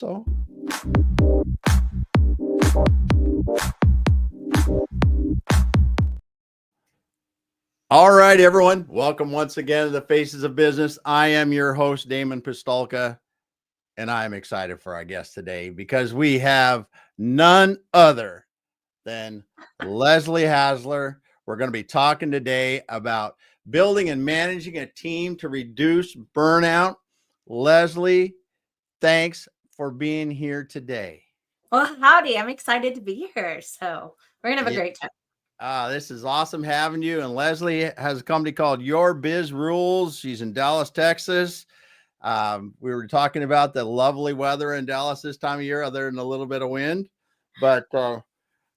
So, all right, everyone. Welcome once again to the Faces of Business. I am your host, Damon Pistolka, and I am excited for our guest today because we have none other than Leslie Hasler. We're going to be talking today about building and managing a team to reduce burnout. Leslie, thanks for being here today. Well, howdy. I'm excited to be here. So we're going to have a great time. This is awesome having you. And Leslie has a company called Your Biz Rules. She's in Dallas, Texas. We were talking about the lovely weather in Dallas this time of year, other than a little bit of wind. But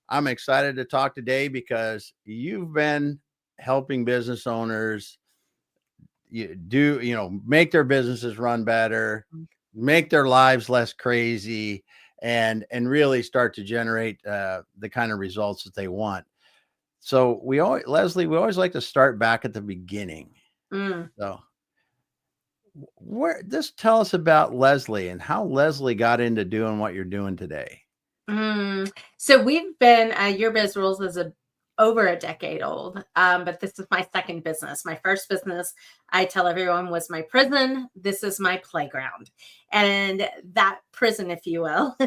I'm excited to talk today because you've been helping business owners make their businesses run better, make their lives less crazy, and really start to generate the kind of results that they want. So Leslie, we always like to start back at the beginning. So just tell us about Leslie and how Leslie got into doing what you're doing today. So we've been, Your Biz Rules is over a decade old, but this is my second business. My first business, I tell everyone, was my prison. This is my playground. And that prison, if you will,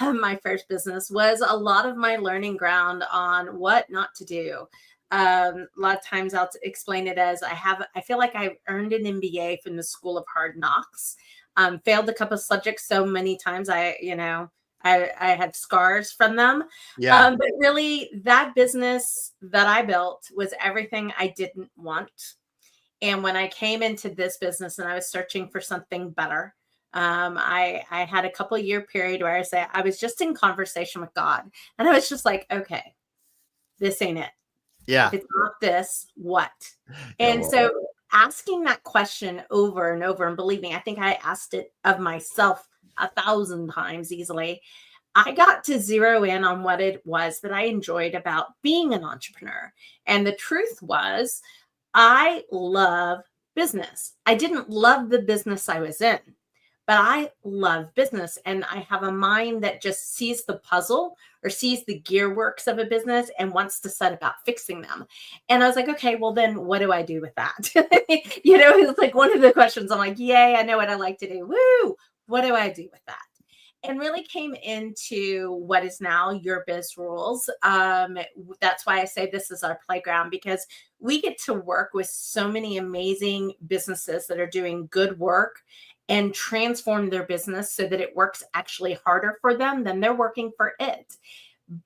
my first business was a lot of my learning ground on what not to do. A lot of times I'll explain it as I feel like I've earned an MBA from the School of Hard Knocks. Failed a couple of subjects so many times I had scars from them. Yeah. But really, that business that I built was everything I didn't want. And when I came into this business and I was searching for something better, I had a couple year period where I was just in conversation with God. And I was just like, okay, this ain't it. Yeah. If it's not this, what? And so asking that question over and over, and believe me, I think I asked it of myself 1,000 times easily. I got to zero in on what it was that I enjoyed about being an entrepreneur. And the truth was, I love business. I didn't love the business I was in, but I love business. And I have a mind that just sees the puzzle or sees the gearworks of a business and wants to set about fixing them. And I was like, okay, well then what do I do with that? It's like one of the questions. I'm like, yay, I know what I like to do. Woo! What do I do with that? And really came into what is now Your Biz Rules. That's why I say this is our playground, because we get to work with so many amazing businesses that are doing good work and transform their business so that it works actually harder for them than they're working for it.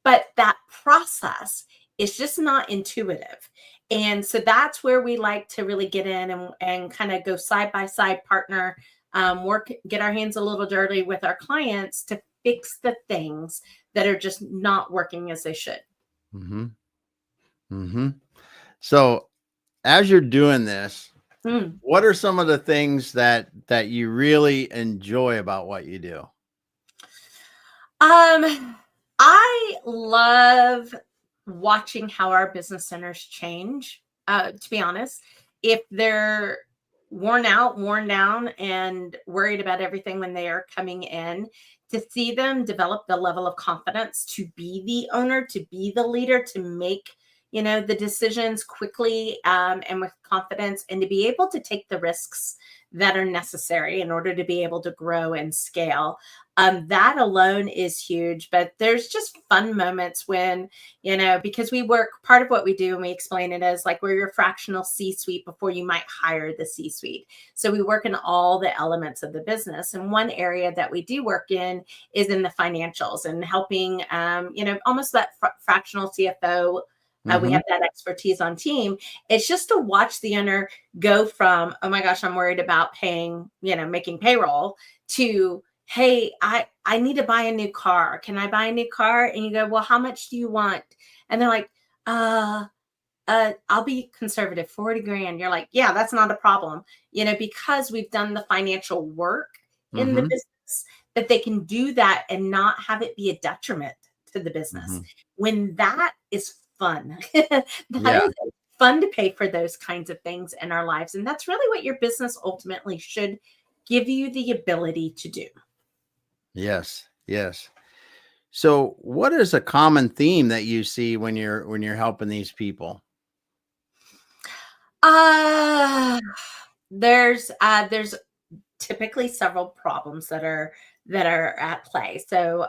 But that process is just not intuitive. And so that's where we like to really get in and kind of go side by side partner, get our hands a little dirty with our clients to fix the things that are just not working as they should. Mm-hmm. Mm-hmm. So as you're doing this, what are some of the things that you really enjoy about what you do? I love watching how our business owners change. To be honest, if they're worn down, and worried about everything when they are coming in, to see them develop the level of confidence to be the owner, to be the leader, to make the decisions quickly and with confidence, and to be able to take the risks that are necessary in order to be able to grow and scale. That alone is huge. But there's just fun moments when, because we work, part of what we do, and we explain it as like we're your fractional C-suite before you might hire the C-suite. So we work in all the elements of the business. And one area that we do work in is in the financials and helping, almost that fractional CFO. We have that expertise on team. It's just to watch the owner go from, oh my gosh, I'm worried about paying, making payroll, to, hey, I need to buy a new car. Can I buy a new car? And you go, well, how much do you want? And they're like, I'll be conservative, 40 grand. You're like, yeah, that's not a problem. Because we've done the financial work in the business, that they can do that and not have it be a detriment to the business. When that is fun, that is fun to pay for those kinds of things in our lives. And that's really what your business ultimately should give you the ability to do. Yes. Yes. So what is a common theme that you see when you're helping these people? Uh there's typically several problems that are at play. So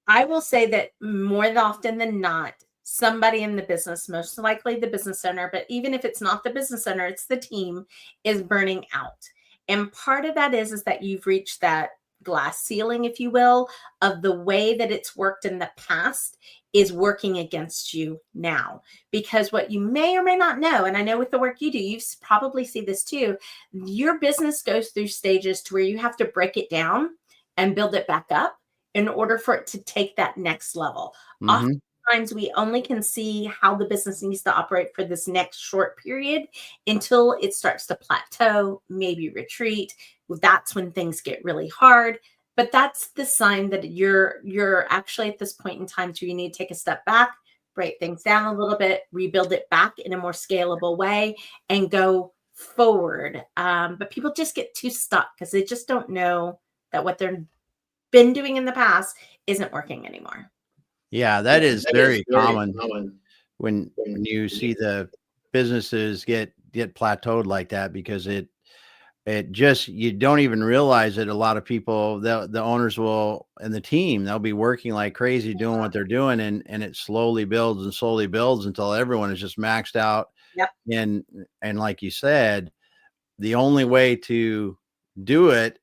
I will say that more often than not, somebody in the business, most likely the business owner, but even if it's not the business owner, it's the team, is burning out. And part of that is that you've reached that glass ceiling, if you will, of the way that it's worked in the past is working against you now. Because what you may or may not know, and I know with the work you do, you probably see this too, your business goes through stages to where you have to break it down and build it back up in order for it to take that next level. Mm-hmm. Oftentimes, we only can see how the business needs to operate for this next short period until it starts to plateau, maybe retreat. That's when things get really hard. But that's the sign that you're actually at this point in time where you need to take a step back, break things down a little bit, rebuild it back in a more scalable way, and go forward. But people just get too stuck because they just don't know that what they're been doing in the past isn't working anymore. Yeah, that is very common when you see the businesses get plateaued like that, because it just, you don't even realize that a lot of people, the owners will, and the team, they'll be working like crazy doing what they're doing, and it slowly builds and slowly builds until everyone is just maxed out. Yep. And like you said, the only way to do it,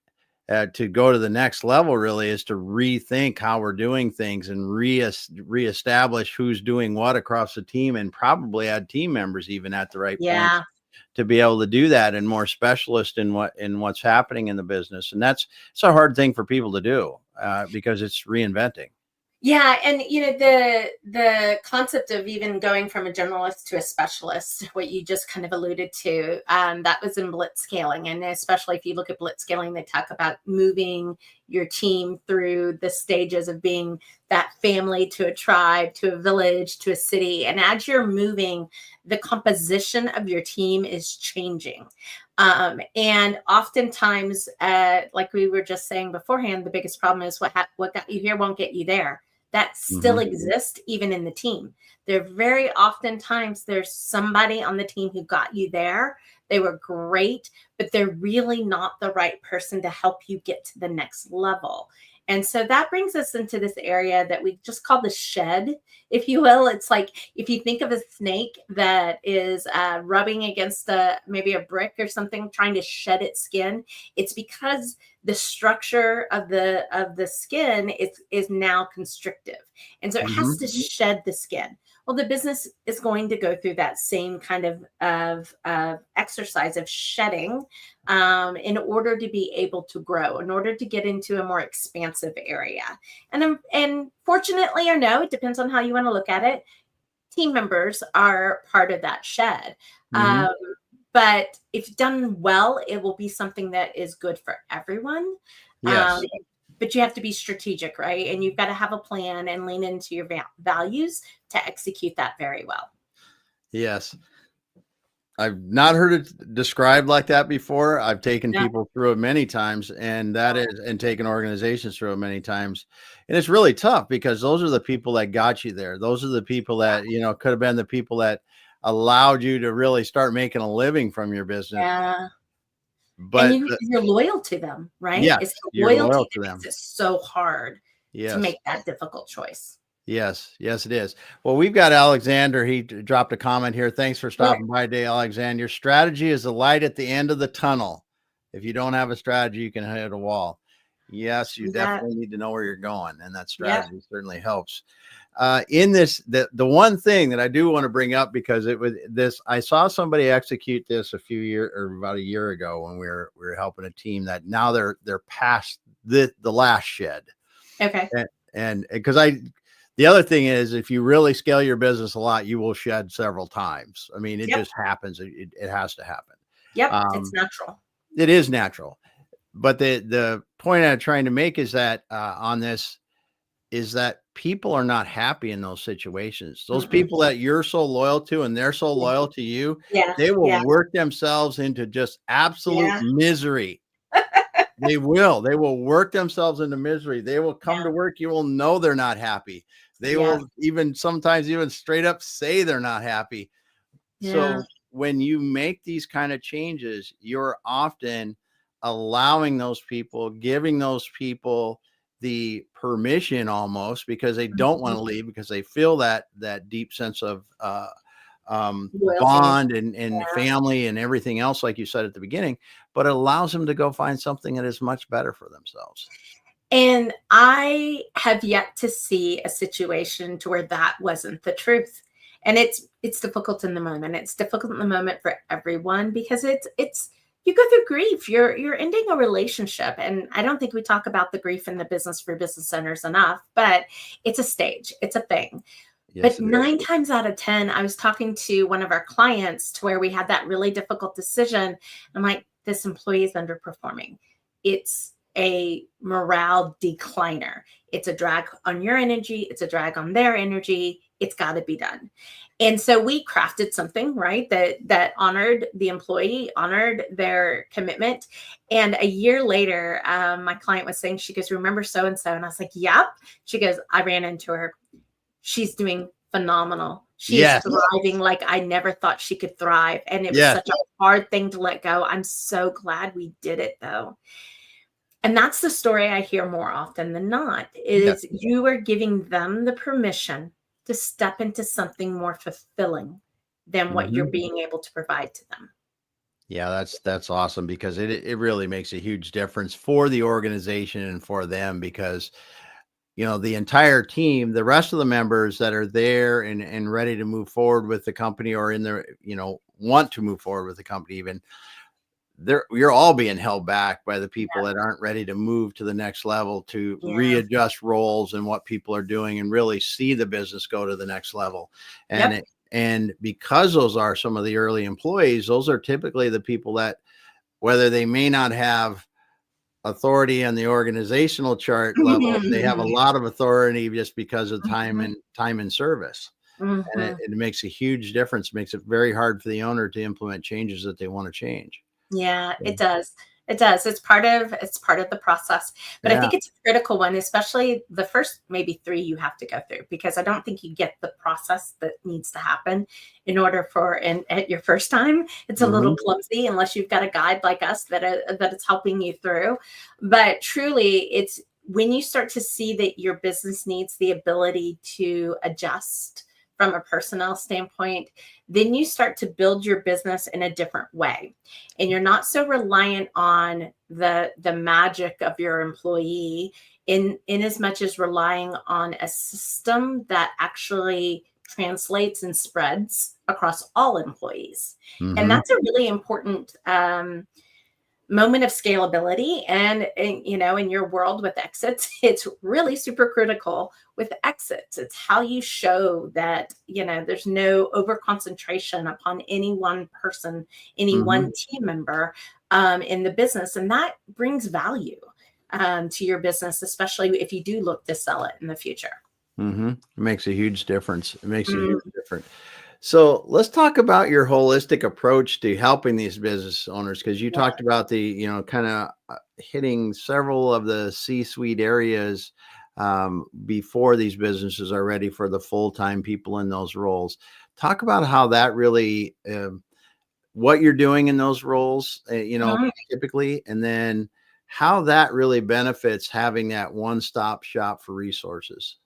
to go to the next level, really is to rethink how we're doing things and reestablish who's doing what across the team, and probably add team members even at the right point Yeah. to be able to do that, and more specialist in what's happening in the business. And it's a hard thing for people to do, because it's reinventing. Yeah, and the concept of even going from a generalist to a specialist, what you just kind of alluded to, that was in blitz scaling, and especially if you look at blitz scaling, they talk about moving your team through the stages of being that family to a tribe to a village to a city, and as you're moving, the composition of your team is changing. And oftentimes, like we were just saying beforehand, the biggest problem is what got you here won't get you there. That still Mm-hmm. exists even in the team. There very oftentimes there's somebody on the team who got you there. They were great, but they're really not the right person to help you get to the next level. And so that brings us into this area that we just call the shed, if you will. It's like if you think of a snake that is rubbing against maybe a brick or something, trying to shed its skin. It's because the structure of the skin is now constrictive, and so it has to shed the skin. Well, the business is going to go through that same kind of exercise of shedding, in order to be able to grow, in order to get into a more expansive area. And fortunately or no, it depends on how you want to look at it. Team members are part of that shed. Mm-hmm. But if done well, it will be something that is good for everyone. Yes. But you have to be strategic, right? And you've got to have a plan and lean into your values to execute that very well. Yes. I've not heard it described like that before. I've taken Yeah. people through it many times, and taken organizations through it many times. And it's really tough, because those are the people that got you there. Those are the people that, could have been the people that allowed you to really start making a living from your business. Yeah. And But you're loyal to them, right? yes, It's the you're loyalty loyal to that them. makes it so hard to Yes. make that difficult choice. Yes, yes, it is. Well, we've got Alexander. He dropped a comment here. Thanks for stopping by today, Alexander. Your strategy is the light at the end of the tunnel. If you don't have a strategy, you can hit a wall. Yes, you definitely need to know where you're going, and that strategy certainly helps. In this, the one thing that I do want to bring up, because I saw somebody execute this about a year ago, when we were helping a team that now they're past the last shed. Okay. And because the other thing is, if you really scale your business a lot, you will shed several times. I mean, it just happens. It has to happen. Yep. It's natural. It is natural. But the point I'm trying to make is that on this is that people are not happy in those situations. Those people that you're so loyal to, and they're so loyal to you, they will work themselves into just absolute misery. They will work themselves into misery. They will come Yeah. to work. You will know they're not happy. They Yeah. will sometimes even straight up say they're not happy. Yeah. So when you make these kind of changes, you're often allowing those people, giving those people the permission almost, because they don't want to leave, because they feel that deep sense of Loyalty. bond and Yeah. family and everything else, like you said at the beginning, but it allows them to go find something that is much better for themselves. And I have yet to see a situation to where that wasn't the truth. And it's difficult in the moment. It's difficult in the moment for everyone because it's you go through grief. You're ending a relationship. And I don't think we talk about the grief in the business for business owners enough, but it's a stage, it's a thing. Yes, But it is. 9 times out of 10, I was talking to one of our clients to where we had that really difficult decision. I'm like, this employee is underperforming. It's a morale decliner. It's a drag on your energy. It's a drag on their energy. It's got to be done. And so we crafted something, right, that honored the employee, honored their commitment. And a year later, my client was saying, she goes, remember so-and-so? And I was like, yep. She goes, I ran into her. She's doing phenomenal. She is Yes. thriving like I never thought she could thrive. And it was Yes. such a hard thing to let go. I'm so glad we did it though. And that's the story I hear more often than not is you are giving them the permission to step into something more fulfilling than what you're being able to provide to them. Yeah, that's awesome, because it really makes a huge difference for the organization and for them, because the entire team, the rest of the members that are there and ready to move forward with the company, or in their, want to move forward with the company, even you're all being held back by the people that aren't ready to move to the next level, to readjust roles and what people are doing and really see the business go to the next level. And and because those are some of the early employees, those are typically the people that, whether they may not have authority on the organizational chart level, they have a lot of authority just because of time and service. And it makes a huge difference. It makes it very hard for the owner to implement changes that they want to change. Yeah, it does. It does. It's part of the process. But I think it's a critical one, especially the first maybe 3 you have to go through, because I don't think you get the process that needs to happen in order for, and at your first time, it's a little clumsy unless you've got a guide like us that is helping you through. But truly, it's when you start to see that your business needs the ability to adjust from a personnel standpoint, then you start to build your business in a different way. And you're not so reliant on the magic of your employee in as much as relying on a system that actually translates and spreads across all employees. And that's a really important moment of scalability. And in your world with exits, it's really super critical with exits. It's how you show that there's no over concentration upon any one person, any one team member in the business, and that brings value to your business, especially if you do look to sell it in the future. It makes a huge difference. It makes a huge difference. So let's talk about your holistic approach to helping these business owners, because you talked about the, kind of hitting several of the C-suite areas before these businesses are ready for the full-time people in those roles. Talk about how that really, what you're doing in those roles, typically, and then how that really benefits having that one-stop shop for resources.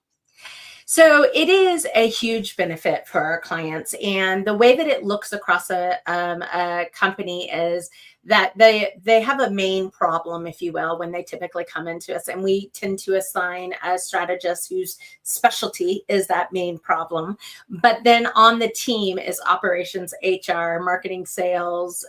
So it is a huge benefit for our clients, and the way that it looks across a company is that they have a main problem, if you will, when they typically come into us, and we tend to assign a strategist whose specialty is that main problem. But then on the team is operations, HR, marketing, sales,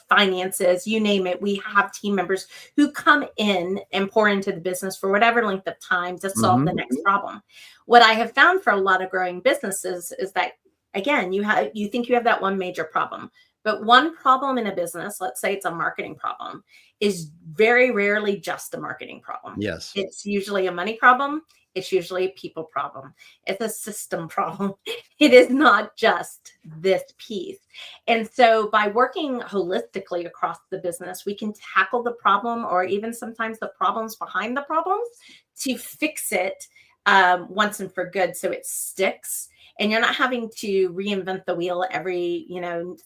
finances, you name it. We have team members who come in and pour into the business for whatever length of time to solve the next problem. What I have found for a lot of growing businesses is that, again, you think you have that one major problem, but one problem in a business, let's say it's a marketing problem, is very rarely just a marketing problem. Yes. It's usually a money problem. it's usually a people problem. It's a system problem. It is not just this piece. And so by working holistically across the business, we can tackle the problem, or even sometimes the problems behind the problems, to fix it once and for good, so it sticks. And you're not having to reinvent the wheel every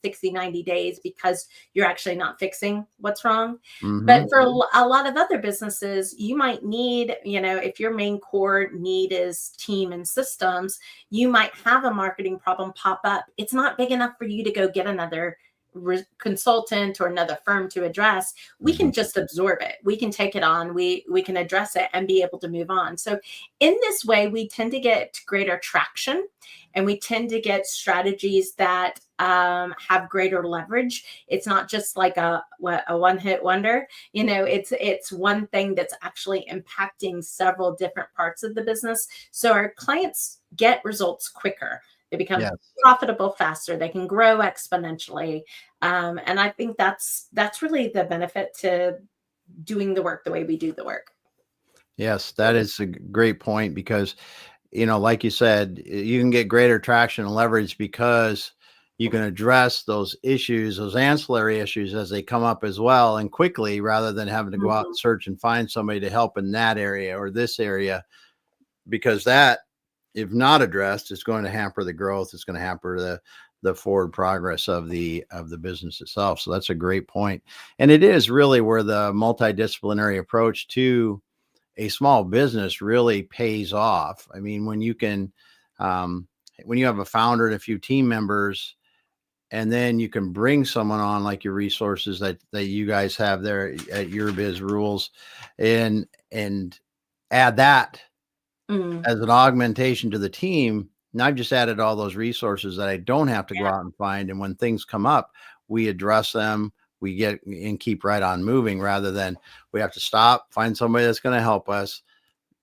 60, 90 days because you're actually not fixing what's wrong. But for a lot of other businesses, you might need, if your main core need is team and systems, you might have a marketing problem pop up. It's not big enough for you to go get another consultant or another firm to address. We can just absorb it. We can take it on. We can address it and be able to move on. So in this way, we tend to get greater traction, and we tend to get strategies that have greater leverage. It's not just like a one-hit wonder. It's one thing that's actually impacting several different parts of the business. So our clients get results quicker. They become profitable faster. They can grow exponentially. And I think that's really the benefit to doing the work the way we do the work. Yes, that is a great point, because, like you said, you can get greater traction and leverage because you can address those issues, those ancillary issues, as they come up as well, and quickly, rather than having to go out and search and find somebody to help in that area or this area, because that, if not addressed, is going to hamper the growth. It's going to hamper the forward progress of the business itself. So that's a great point. And it is really where the multidisciplinary approach to a small business really pays off. I mean, when you can, when you have a founder and a few team members, and then you can bring someone on like your resources that you guys have there at Your Biz Rules, and add that as an augmentation to the team. Now I've just added all those resources that I don't have to go out and find. And when things come up, we address them, we get and keep right on moving, rather than we have to stop, find somebody that's going to help us,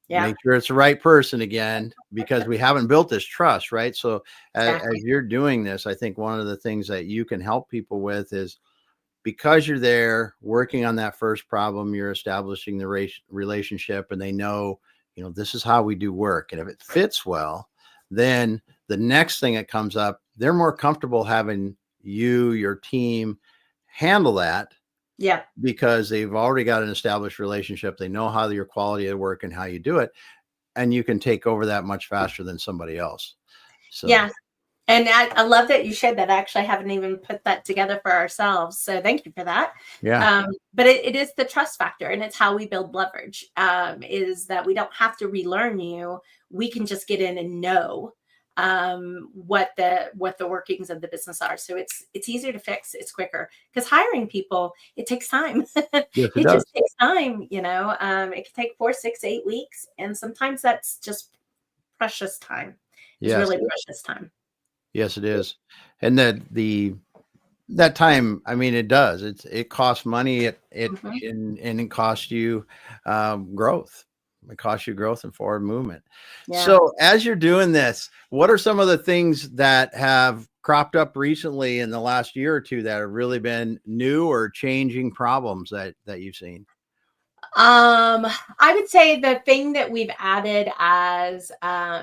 make sure it's the right person again, because we haven't built this trust, right? So as you're doing this, I think one of the things that you can help people with is, because you're there working on that first problem, you're establishing the relationship, and they know, this is how we do work. And if it fits well, then the next thing that comes up, they're more comfortable having you, your team, handle that. Yeah. Because they've already got an established relationship. They know how your quality of work and how you do it. And you can take over that much faster than somebody else. So yeah. And I love that you shared that. I actually haven't even put that together for ourselves. So thank you for that. Yeah. But it is the trust factor, and it's how we build leverage, is that we don't have to relearn you. We can just get in and know what the workings of the business are. So it's easier to fix. It's quicker, because hiring people, it takes time. Yes, it just takes time. It can take 4, 6, 8 weeks. And sometimes that's just precious time. It's really precious time. Yes, it is. And that time, I mean, it does. It costs money. And it costs you growth. It costs you growth and forward movement. Yeah. So as you're doing this, what are some of the things that have cropped up recently in the last year or two that have really been new or changing problems that you've seen? I would say the thing that we've added as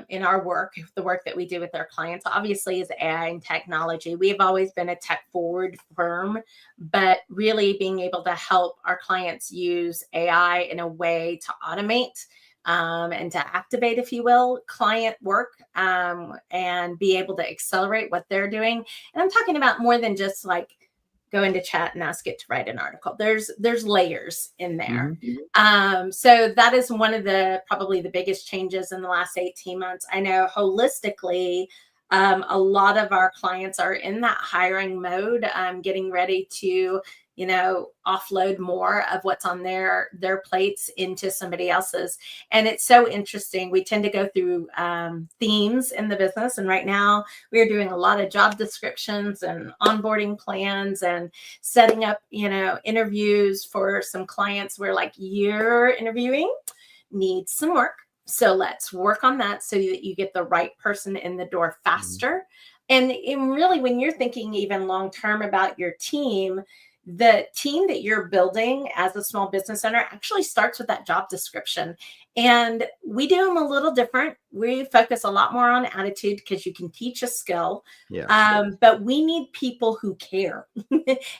in our work, the work that we do with our clients, obviously, is AI and technology. We've always been a tech forward firm, but really being able to help our clients use AI in a way to automate and to activate, if you will, client work, and be able to accelerate what they're doing. And I'm talking about more than just like go into chat and ask it to write an article. There's layers in there. So that is one of probably the biggest changes in the last 18 months. I know holistically, a lot of our clients are in that hiring mode, getting ready to, offload more of what's on their plates into somebody else's. And it's so interesting. We tend to go through themes in the business. And right now we're doing a lot of job descriptions and onboarding plans and setting up, interviews for some clients where like your interviewing needs some work. So let's work on that so that you get the right person in the door faster. And really, when you're thinking even long-term about your team, the team that you're building as a small business owner actually starts with that job description. And we do them a little different. We focus a lot more on attitude because you can teach a skill. Yes. But we need people who care.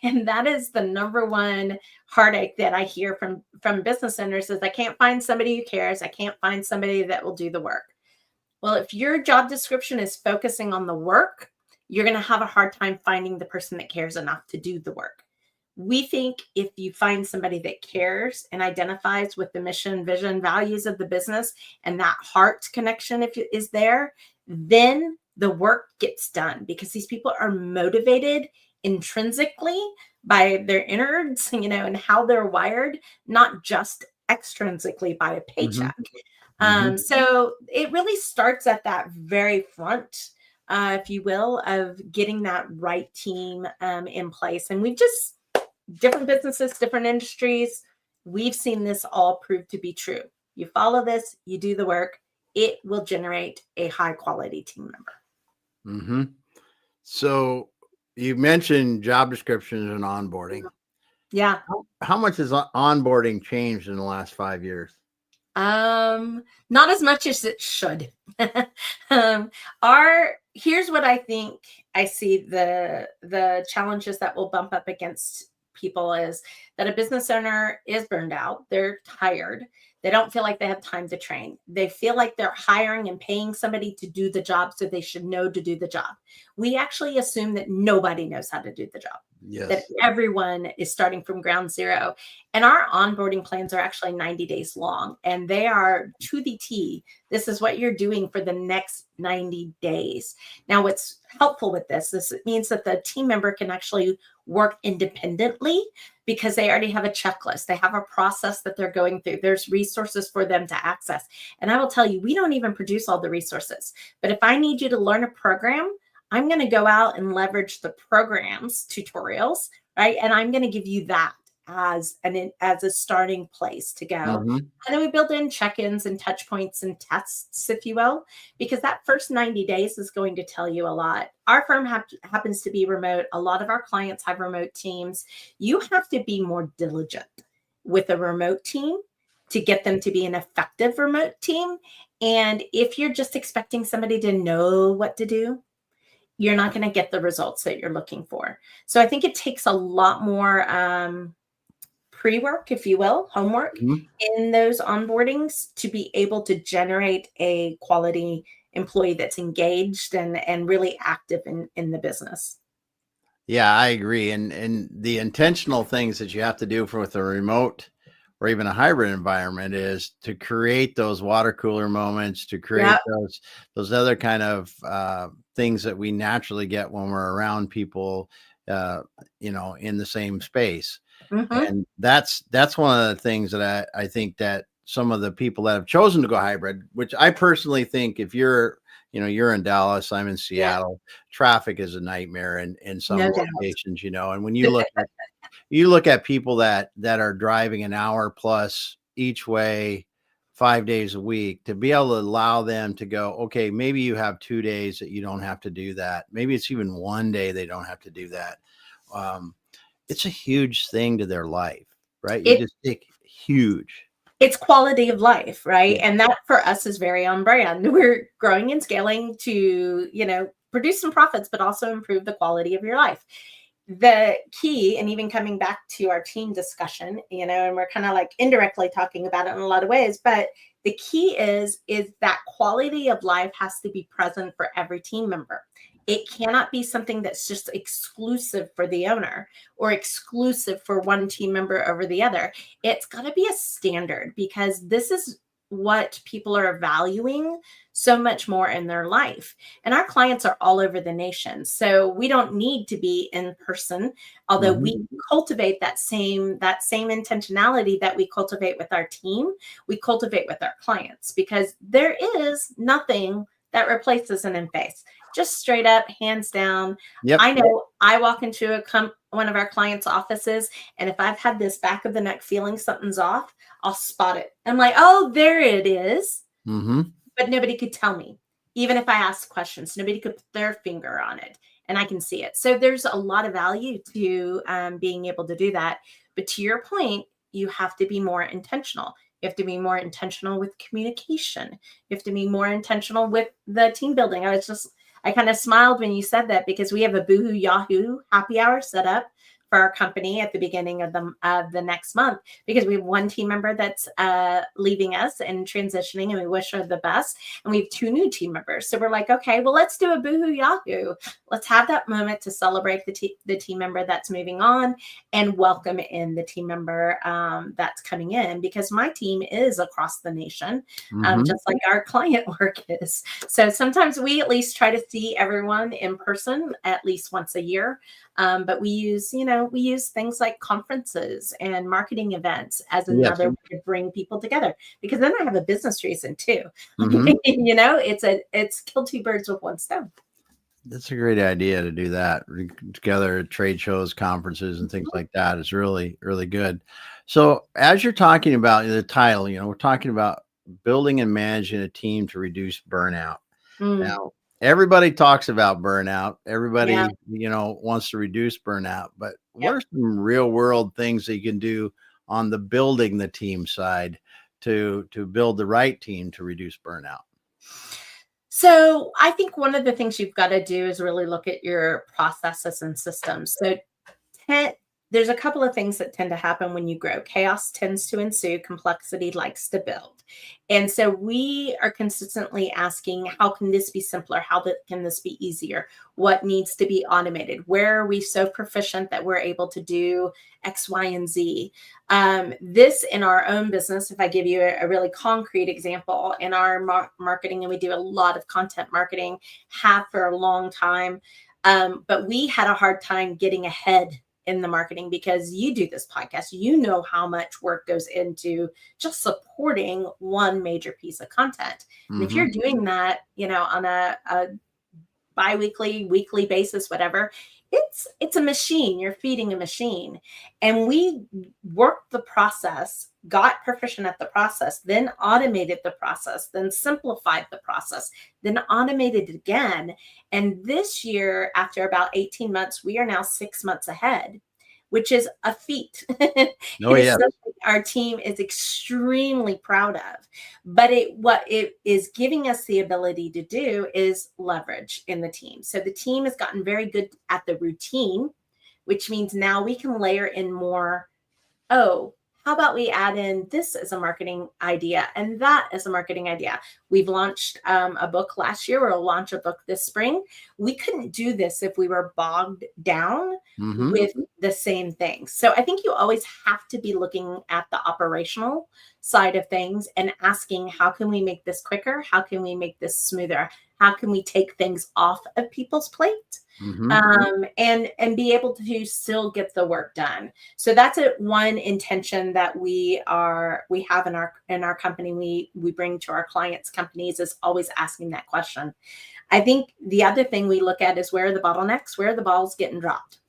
And that is the number one heartache that I hear from business owners is I can't find somebody who cares. I can't find somebody that will do the work. Well, if your job description is focusing on the work, you're going to have a hard time finding the person that cares enough to do the work. We think if you find somebody that cares and identifies with the mission, vision, values of the business, and that heart connection if it is there, then the work gets done because these people are motivated intrinsically by their innards, and how they're wired, not just extrinsically by a paycheck. So it really starts at that very front, if you will, of getting that right team in place. And we've just different businesses, different industries. We've seen this all prove to be true. You follow this, you do the work, it will generate a high quality team member. So you mentioned job descriptions and onboarding. Yeah. How much has onboarding changed in the last 5 years? Not as much as it should. Here's what I think I see the challenges that will bump up against people is that a business owner is burned out. They're tired. They don't feel like they have time to train. They feel like they're hiring and paying somebody to do the job, so they should know to do the job. We actually assume that nobody knows how to do the job. Yes. That everyone is starting from ground zero. And our onboarding plans are actually 90 days long, and they are to the T. This is what you're doing for the next 90 days. Now, what's helpful with this is it means that the team member can actually work independently because they already have a checklist. They have a process that they're going through. There's resources for them to access. And I will tell you, we don't even produce all the resources. But if I need you to learn a program, I'm going to go out and leverage the programs tutorials, right? And I'm going to give you that as a starting place to go. And then we build in check-ins and touch points and tests, if you will, because that first 90 days is going to tell you a lot. Our firm happens to be remote. A lot of our clients have remote teams. You have to be more diligent with a remote team to get them to be an effective remote team. And if you're just expecting somebody to know what to do, you're not going to get the results that you're looking for. So I think it takes a lot more pre-work, if you will, homework in those onboardings to be able to generate a quality employee that's engaged and really active in the business. Yeah, I agree. And the intentional things that you have to do with a remote or even a hybrid environment is to create those water cooler moments, to create those other kind of things that we naturally get when we're around people, in the same space. And that's one of the things that I think that some of the people that have chosen to go hybrid, which I personally think if you're in Dallas, I'm in Seattle, traffic is a nightmare in some locations, and when you look at people that are driving an hour plus each way 5 days a week, to be able to allow them to go, okay, maybe you have 2 days that you don't have to do that. Maybe it's even 1 day they don't have to do that. It's a huge thing to their life, right? You just think huge. It's quality of life, right? And that for us is very on brand. We're growing and scaling to, produce some profits, but also improve the quality of your life. The key, and even coming back to our team discussion, and we're kind of like indirectly talking about it in a lot of ways, but the key is that quality of life has to be present for every team member. It cannot be something that's just exclusive for the owner or exclusive for one team member over the other. It's got to be a standard because this is what people are valuing so much more in their life. And our clients are all over the nation. So we don't need to be in person, although we cultivate that same intentionality that we cultivate with our team, we cultivate with our clients, because there is nothing that replaces an in-face. Just straight up, hands down. I know I walk into one of our clients' offices, and if I've had this back of the neck feeling something's off, I'll spot it. I'm like, oh, there it is. But nobody could tell me. Even if I asked questions, nobody could put their finger on it. and I can see it. So there's a lot of value to being able to do that. But to your point, you have to be more intentional. You have to be more intentional with communication. You have to be more intentional with the team building. I kind of smiled when you said that, because we have a Boohoo Yahoo happy hour set up for our company at the beginning of the next month, because we have one team member that's leaving us and transitioning, and we wish her the best. And we have 2 new team members. So we're like, okay, well, let's do a Boohoo Yahoo. Let's have that moment to celebrate the team member that's moving on and welcome in the team member that's coming in, because my team is across the nation, just like our client work is. So sometimes we at least try to see everyone in person at least once a year. But we use things like conferences and marketing events as another way to bring people together, because then I have a business reason too. It's kill 2 birds with 1 stone. That's a great idea to do that together at trade shows, conferences, and things like that. Is really, really good. So as you're talking about the title, we're talking about building and managing a team to reduce burnout. Now, everybody talks about burnout. Everybody, wants to reduce burnout, but what are some real world things that you can do on the building the team side to build the right team to reduce burnout? So I think one of the things you've got to do is really look at your processes and systems. So there's a couple of things that tend to happen when you grow. Chaos tends to ensue. Complexity likes to build. And so we are consistently asking, how can this be simpler? How can this be easier? What needs to be automated? Where are we so proficient that we're able to do X, Y, and Z? This in our own business, if I give you a really concrete example, in our marketing, and we do a lot of content marketing, have for a long time, but we had a hard time getting ahead in the marketing, because you do this podcast, how much work goes into just supporting one major piece of content. And if you're doing that, on a bi-weekly, weekly basis, whatever, it's a machine. You're feeding a machine. And we worked the process, got proficient at the process, then automated the process, then simplified the process, then automated it again. And this year, after about 18 months, we are now 6 months ahead, which is a feat. Something our team is extremely proud of. But what it is giving us the ability to do is leverage in the team. So the team has gotten very good at the routine, which means now we can layer in more. How about we add in this as a marketing idea and that as a marketing idea? We've launched a book last year. We'll launch a book this spring. We couldn't do this if we were bogged down with the same things. So I think you always have to be looking at the operational side of things and asking, how can we make this quicker? How can we make this smoother? How can we take things off of people's plate? And be able to still get the work done. So that's one intention that we have in our company. We bring to our clients' companies, is always asking that question. I think the other thing we look at is, where are the bottlenecks? Where are the balls getting dropped?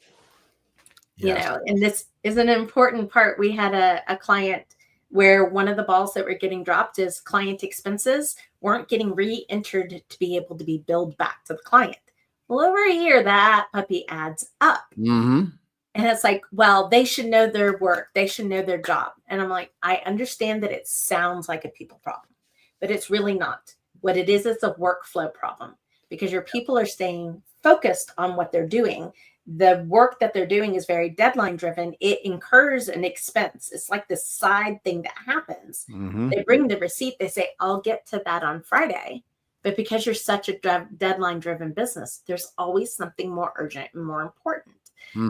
And this is an important part. We had a client where one of the balls that were getting dropped is client expenses weren't getting re-entered to be able to be billed back to the client. Well, over a year, that puppy adds up. And it's like, well, they should know their work. They should know their job. And I'm like, I understand that it sounds like a people problem, but it's really not. What it is a workflow problem, because your people are staying focused on what they're doing. The work that they're doing is very deadline driven. It incurs an expense. It's like this side thing that happens. They bring the receipt. They say, I'll get to that on Friday. But because you're such a deadline-driven business, there's always something more urgent and more important.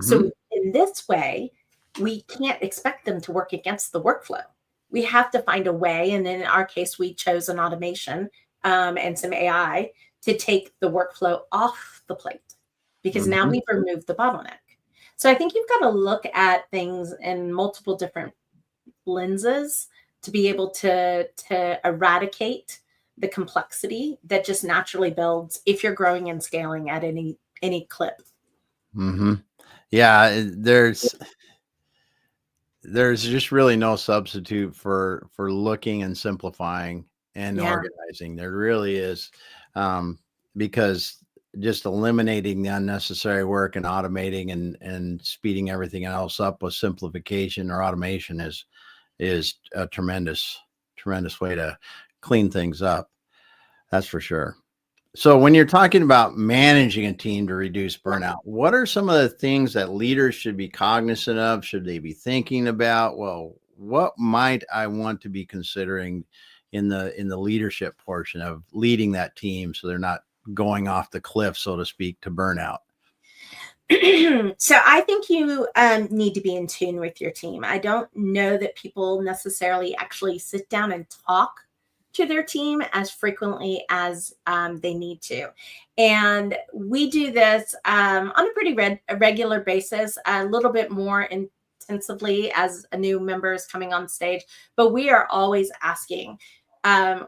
So in this way, we can't expect them to work against the workflow. We have to find a way, and in our case, we chose an automation and some AI to take the workflow off the plate, because now we've removed the bottleneck. So I think you've got to look at things in multiple different lenses to be able to eradicate the complexity that just naturally builds if you're growing and scaling at any clip. Yeah, there's just really no substitute for looking and simplifying and organizing. There really is, because just eliminating the unnecessary work and automating and speeding everything else up with simplification or automation is a tremendous way to clean things up. That's for sure. So when you're talking about managing a team to reduce burnout, what are some of the things that leaders should be cognizant of? Should they be thinking about, well, what might I want to be considering in the leadership portion of leading that team so they're not going off the cliff, so to speak, to burnout? So I think you need to be in tune with your team. I don't know that people necessarily actually sit down and talk to their team as frequently as they need to. And we do this on a pretty regular basis, a little bit more intensively as a new member is coming on stage. But we are always asking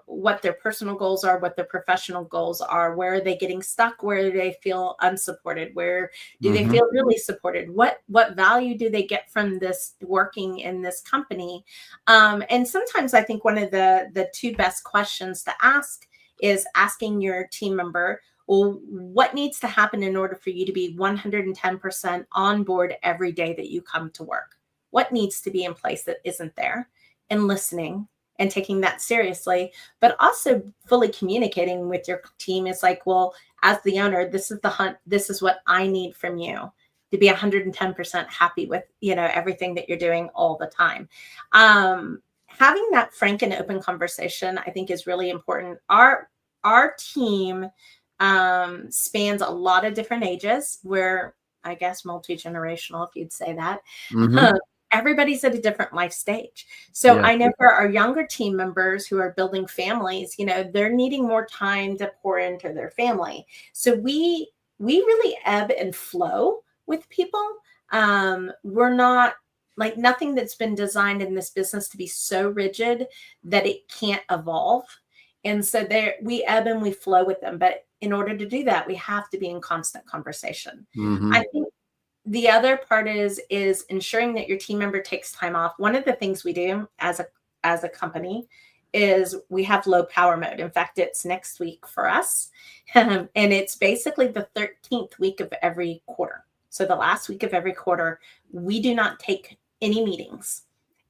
what their personal goals are, what their professional goals are, where are they getting stuck, where do they feel unsupported, where do they feel really supported, what value do they get from this working in this company. And sometimes I think one of the two best questions to ask is asking your team member, well, what needs to happen in order for you to be 110% on board every day that you come to work? What needs to be in place that isn't there? And listening and taking that seriously, but also fully communicating with your team. Is like, well, as the owner, this is the hunt. This is what I need from you to be 110% happy with, everything that you're doing all the time. Having that frank and open conversation, I think, is really important. Our team spans a lot of different ages. We're, I guess, multi-generational, if you'd say that. Everybody's at a different life stage. So I know for our younger team members who are building families, they're needing more time to pour into their family. So we really ebb and flow with people. We're not like, nothing that's been designed in this business to be so rigid that it can't evolve. And so we ebb and we flow with them. But in order to do that, we have to be in constant conversation. I think the other part is ensuring that your team member takes time off. One of the things we do as a company is we have low power mode. In fact, it's next week for us. And it's basically the 13th week of every quarter. So the last week of every quarter, we do not take any meetings.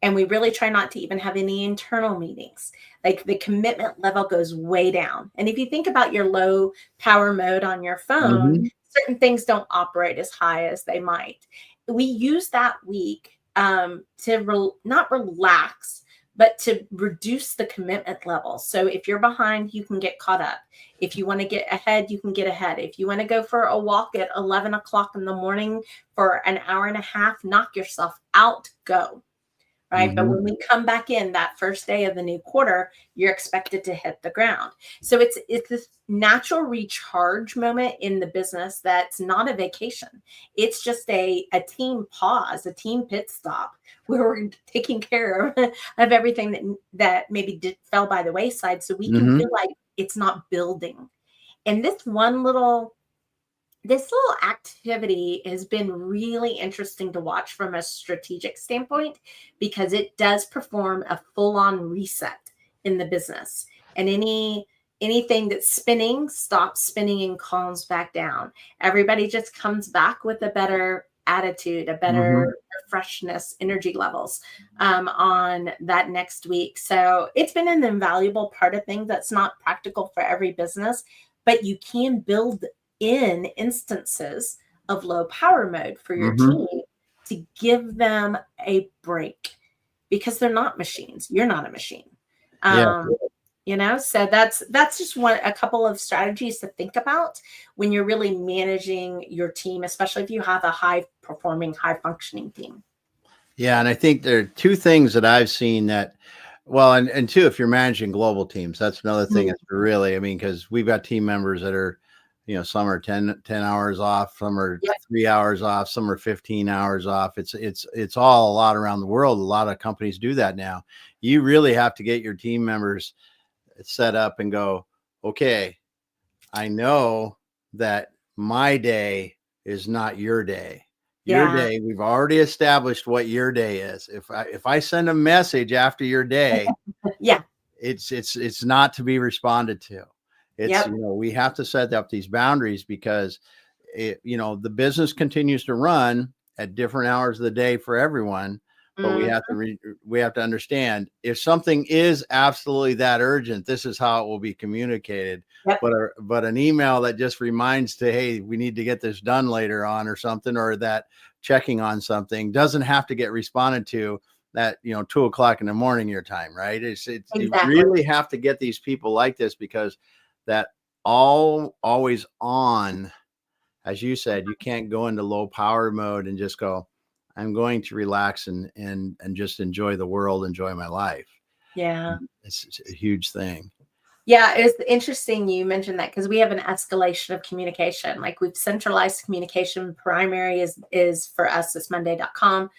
And we really try not to even have any internal meetings. Like, the commitment level goes way down. And if you think about your low power mode on your phone, certain things don't operate as high as they might. We use that week to not relax, but to reduce the commitment level. So if you're behind, you can get caught up. If you want to get ahead, you can get ahead. If you want to go for a walk at 11 o'clock in the morning for an hour and a half, knock yourself out, go. Right. But when we come back in that first day of the new quarter, you're expected to hit the ground. So it's this natural recharge moment in the business that's not a vacation. It's just a team pause, a team pit stop, where we're taking care of everything that maybe fell by the wayside, so we can feel like it's not building. And this little activity has been really interesting to watch from a strategic standpoint, because it does perform a full-on reset in the business. And anything that's spinning stops spinning and calms back down. Everybody just comes back with a better attitude, a better freshness, energy levels on that next week. So it's been an invaluable part of things that's not practical for every business, but you can build in instances of low power mode for your team to give them a break, because they're not machines. You're not a machine. So that's just a couple of strategies to think about when you're really managing your team, especially if you have a high performing, high functioning team. Yeah. And I think there are two things that I've seen that, well, and two, if you're managing global teams, that's another thing that's really, because we've got team members that are, some are 10 hours off, some are 3 hours off, some are 15 hours off. It's all a lot around the world. A lot of companies do that now. You really have to get your team members set up and go, okay, I know that my day is not your day. Your day, we've already established what your day is. If I send a message after your day, it's not to be responded to. It's, we have to set up these boundaries because the business continues to run at different hours of the day for everyone. But we have to understand if something is absolutely that urgent, this is how it will be communicated. Yep. But an email that just reminds hey, we need to get this done later on or something, or that checking on something doesn't have to get responded to at 2:00 in the morning your time, right? Exactly. You really have to get these people like this, because that always on, as you said, you can't go into low power mode and just go, I'm going to relax and just enjoy the world, enjoy my life. Yeah. It's a huge thing. Yeah, it's interesting you mentioned that, because we have an escalation of communication. Like, we've centralized communication. Primary is for us, it's monday.com.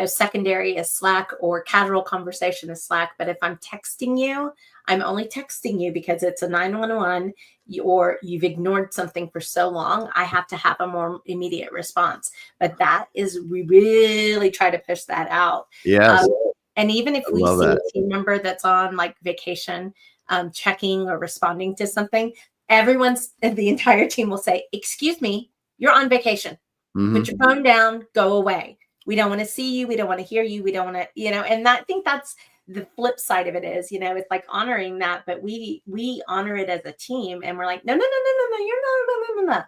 Secondary is Slack, or casual conversation is Slack. But if I'm texting you, I'm only texting you because it's a 911, or you've ignored something for so long. I have to have a more immediate response. But we really try to push that out. Yes. And even if we see a team member that's on like vacation, checking or responding to something, the entire team will say, excuse me, you're on vacation. Mm-hmm. Put your phone down, go away. We don't want to see you. We don't want to hear you. We don't want to, and I think that's the flip side of it is, it's like honoring that, but we honor it as a team, and we're like, no, you're not,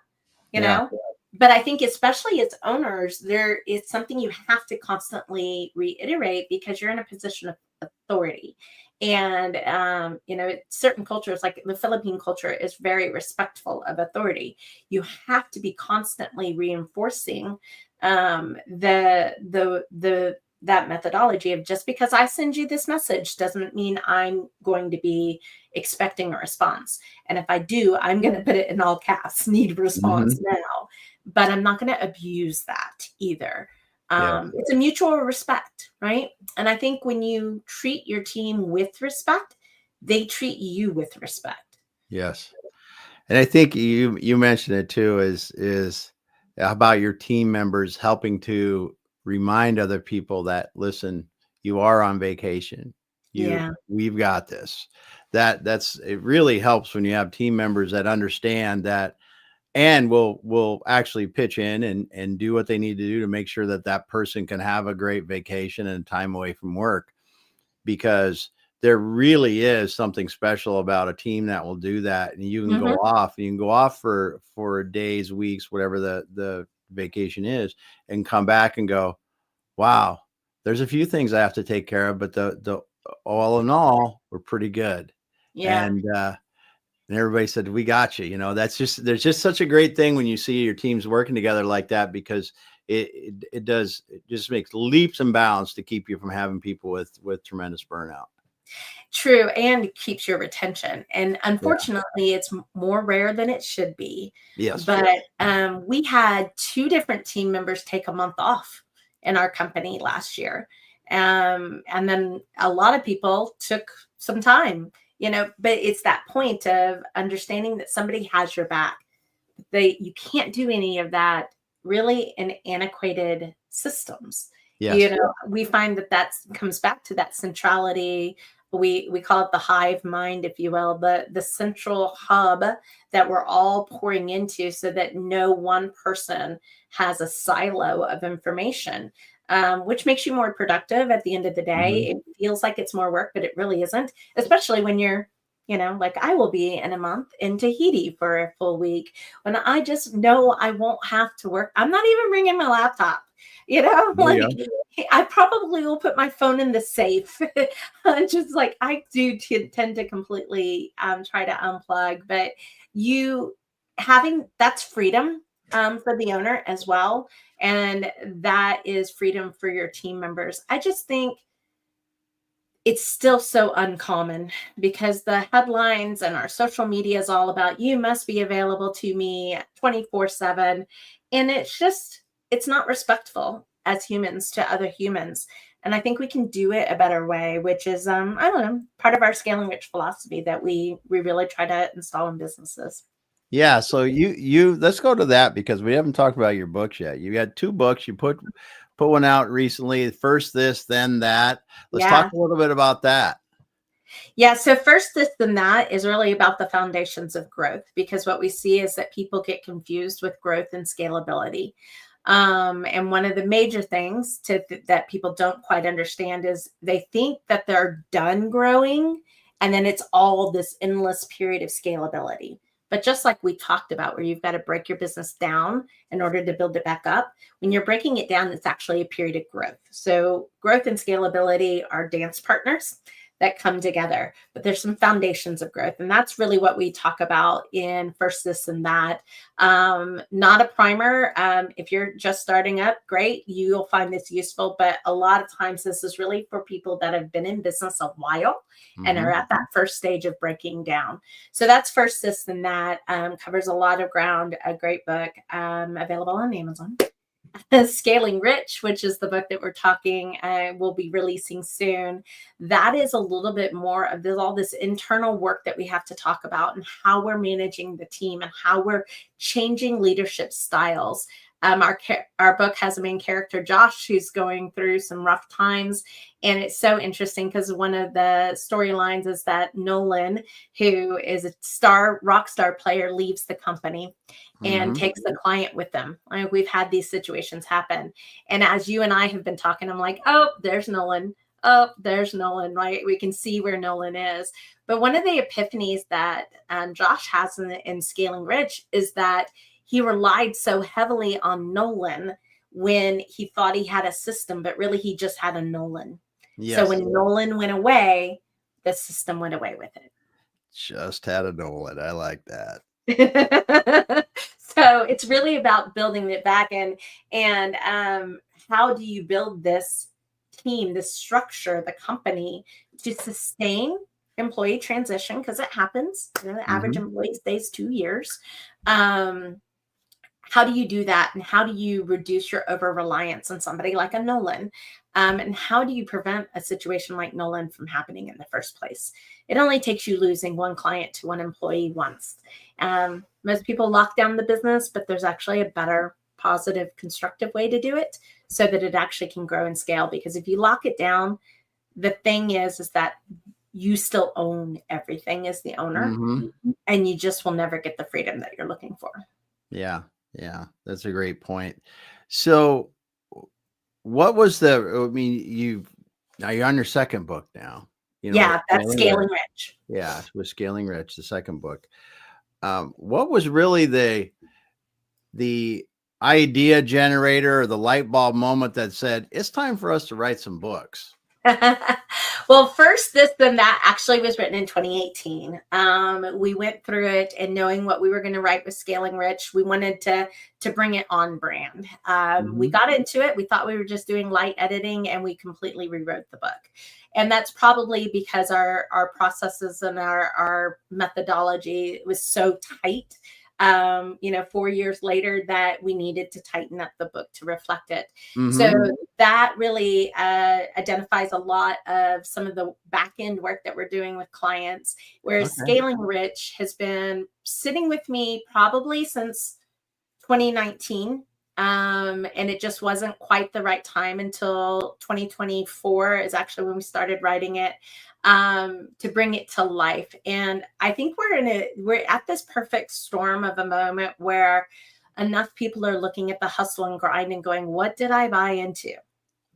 you know? But I think especially as owners, there is something you have to constantly reiterate, because you're in a position of authority. And, certain cultures, like the Philippine culture, is very respectful of authority. You have to be constantly reinforcing that methodology of, just because I send you this message doesn't mean I'm going to be expecting a response. And if I do, I'm going to put it in all caps, need response now. But I'm not going to abuse that either. It's a mutual respect, right? And I think when you treat your team with respect, they treat you with respect. Yes. And I think you mentioned it too, is about your team members helping to remind other people that, listen, you are on vacation. We've got this. It really helps when you have team members that understand that, and will actually pitch in and do what they need to do to make sure that person can have a great vacation and time away from work, because there really is something special about a team that will do that. And you can go off for days, weeks, whatever the vacation is, and come back and go, wow, there's a few things I have to take care of, but the all in all, we're pretty good. Yeah. And everybody said, we got you. There's just such a great thing when you see your teams working together like that, because it just makes leaps and bounds to keep you from having people with tremendous burnout. True. And it keeps your retention. And unfortunately, it's more rare than it should be. Yes. But we had 2 different team members take a month off in our company last year. And then a lot of people took some time, but it's that point of understanding that somebody has your back. You can't do any of that really in antiquated systems. Yes. We find that comes back to that centrality. We call it the hive mind, if you will, the central hub that we're all pouring into, so that no one person has a silo of information, which makes you more productive at the end of the day. It feels like it's more work, but it really isn't, especially when you're, like I will be in a month in Tahiti for a full week, when I just know I won't have to work. I'm not even bringing my laptop. I probably will put my phone in the safe. Just like I do tend to completely try to unplug, but that's freedom for the owner as well. And that is freedom for your team members. I just think it's still so uncommon, because the headlines and our social media is all about, you must be available to me 24/7. And it's not respectful as humans to other humans. And I think we can do it a better way, which is, I don't know, part of our scaling rich philosophy that we really try to install in businesses. Yeah. So you let's go to that, because we haven't talked about your books yet. You had 2 books. You put one out recently. First this, then that. Let's talk a little bit about that. Yeah. So first, this and that is really about the foundations of growth, because what we see is that people get confused with growth and scalability. And one of the major things that people don't quite understand is they think that they're done growing and then it's all this endless period of scalability. But just like we talked about, where you've got to break your business down in order to build it back up, when you're breaking it down, it's actually a period of growth. So growth and scalability are dance partners that come together, but there's some foundations of growth. And that's really what we talk about in First This and That. Not a primer. If you're just starting up, great, you'll find this useful. But a lot of times this is really for people that have been in business a while and are at that first stage of breaking down. So that's First This and That. Covers a lot of ground, a great book, available on Amazon. Scaling Rich, which is the book that we're talking, will be releasing soon. That is a little bit more of all this internal work that we have to talk about, and how we're managing the team and how we're changing leadership styles. Our book has a main character, Josh, who's going through some rough times. And it's so interesting because one of the storylines is that Nolan, who is a rock star player, leaves the company and takes the client with them. We've had these situations happen. And as you and I have been talking, I'm like, oh, there's Nolan. Oh, there's Nolan, right? We can see where Nolan is. But one of the epiphanies that Josh has in Scaling Rich is that he relied so heavily on Nolan when he thought he had a system, but really he just had a Nolan. Yes. So when Nolan went away, the system went away with it. Just had a Nolan. I like that. So it's really about building it back and how do you build this team, this structure, the company, to sustain employee transition, because it happens. The average employee stays 2 years. How do you do that? And how do you reduce your over-reliance on somebody like a Nolan? And how do you prevent a situation like Nolan from happening in the first place? It only takes you losing one client to one employee once. Most people lock down the business, but there's actually a better, positive, constructive way to do it so that it actually can grow and scale. Because if you lock it down, the thing is that you still own everything as the owner, and you just will never get the freedom that you're looking for. Yeah. Yeah, that's a great point. So what was you're on your second book now. That's Scaling Rich. Yeah, with Scaling Rich, the second book. What was really the idea generator or the light bulb moment that said, it's time for us to write some books? Well, First This and That actually was written in 2018. We went through it, and knowing what we were going to write with Scaling Rich, we wanted to bring it on brand. We got into it. We thought we were just doing light editing, and we completely rewrote the book. And that's probably because our processes and our methodology was so tight, 4 years later, that we needed to tighten up the book to reflect it. So that really identifies a lot of some of the back end work that we're doing with clients, whereas Scaling Rich has been sitting with me probably since 2019. And it just wasn't quite the right time until 2024 is actually when we started writing it, to bring it to life. And I think we're at this perfect storm of a moment where enough people are looking at the hustle and grind and going, what did I buy into?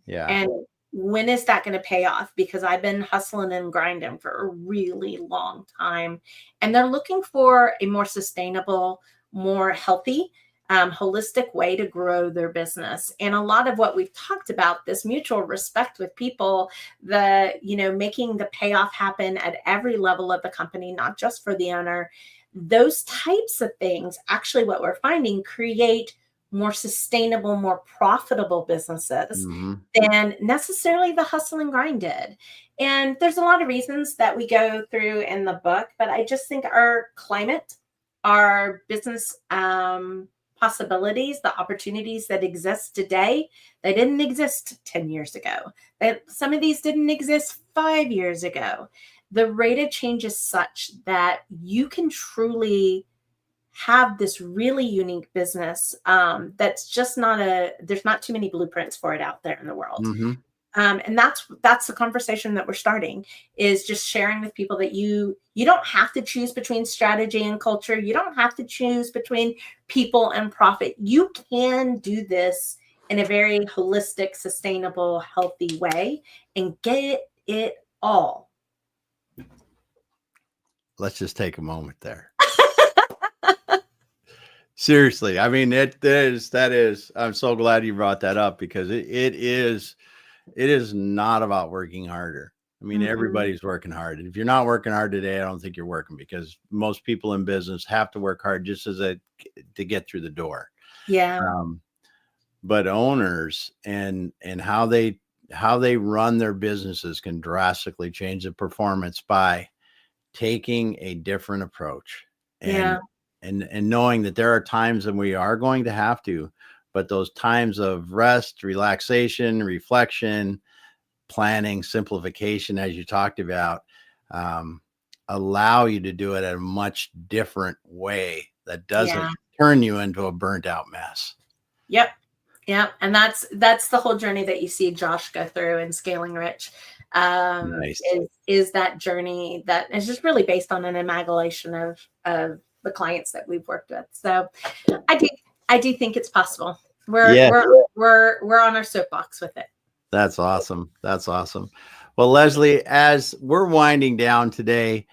Yeah. And when is that going to pay off? Because I've been hustling and grinding for a really long time. And they're looking for a more sustainable, more healthy, holistic way to grow their business. And a lot of what we've talked about, this mutual respect with people, making the payoff happen at every level of the company, not just for the owner, those types of things, actually what we're finding, create more sustainable, more profitable businesses than necessarily the hustle and grind did. And there's a lot of reasons that we go through in the book, but I just think our climate, our business possibilities, the opportunities that exist today, they didn't exist 10 years ago. Some of these didn't exist 5 years ago. The rate of change is such that you can truly have this really unique business that's just there's not too many blueprints for it out there in the world. And that's the conversation that we're starting, is just sharing with people that you don't have to choose between strategy and culture. You don't have to choose between people and profit. You can do this in a very holistic, sustainable, healthy way and get it all. Let's just take a moment there. Seriously. I mean, that is, I'm so glad you brought that up, because it is not about working harder. I mean, everybody's working hard. If you're not working hard today, I don't think you're working, because most people in business have to work hard just to get through the door. Yeah. But owners and how they run their businesses can drastically change the performance by taking a different approach. And knowing that there are times when we are going to have to, but those times of rest, relaxation, reflection, planning, simplification, as you talked about, allow you to do it in a much different way that doesn't turn you into a burnt out mess. Yep. And that's the whole journey that you see Josh go through in Scaling Rich. Nice. is that journey that is just really based on an amalgamation of the clients that we've worked with. So I do think it's possible. We're on our soapbox with it. That's awesome. That's awesome. Well, Leslie, as we're winding down today,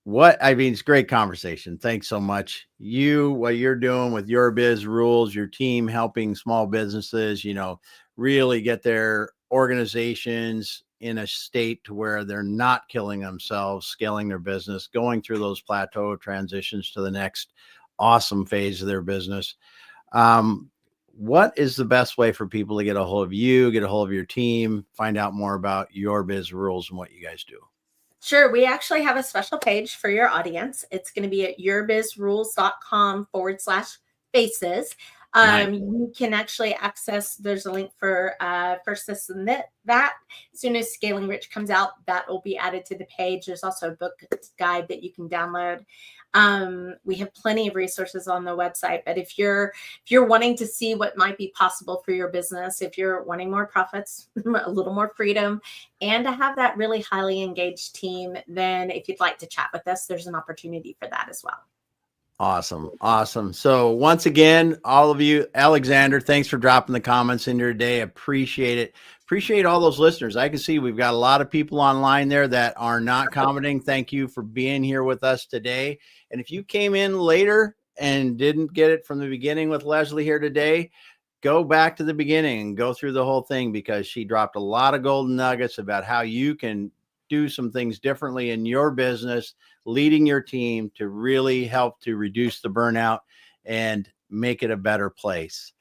it's great conversation. Thanks so much. What you're doing with Your Biz Rules, your team helping small businesses, really get their organizations in a state to where they're not killing themselves, scaling their business, going through those plateau transitions to the next awesome phase of their business. What is the best way for people to get a hold of you, get a hold of your team, find out more about Your Biz Rules and what you guys do? Sure. We actually have a special page for your audience. It's going to be at yourbizrules.com/faces. Nice. You can actually access, there's a link for First to Submit that. As soon as Scaling Rich comes out, that will be added to the page. There's also a book guide that you can download. We have plenty of resources on the website, but if you're wanting to see what might be possible for your business, if you're wanting more profits, a little more freedom, and to have that really highly engaged team, then if you'd like to chat with us, there's an opportunity for that as well. Awesome. Awesome. So once again, all of you, Alexander, thanks for dropping the comments in here today. Appreciate it. Appreciate all those listeners. I can see we've got a lot of people online there that are not commenting. Thank you for being here with us today. And if you came in later and didn't get it from the beginning with Leslie here today, go back to the beginning and go through the whole thing, because she dropped a lot of golden nuggets about how you can do some things differently in your business, leading your team to really help to reduce the burnout and make it a better place.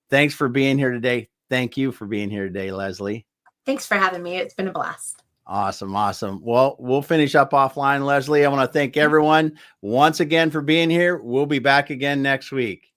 Thanks for being here today. Thank you for being here today, Leslie. Thanks for having me. It's been a blast. Awesome. Awesome. Well, we'll finish up offline, Leslie. I want to thank everyone once again for being here. We'll be back again next week.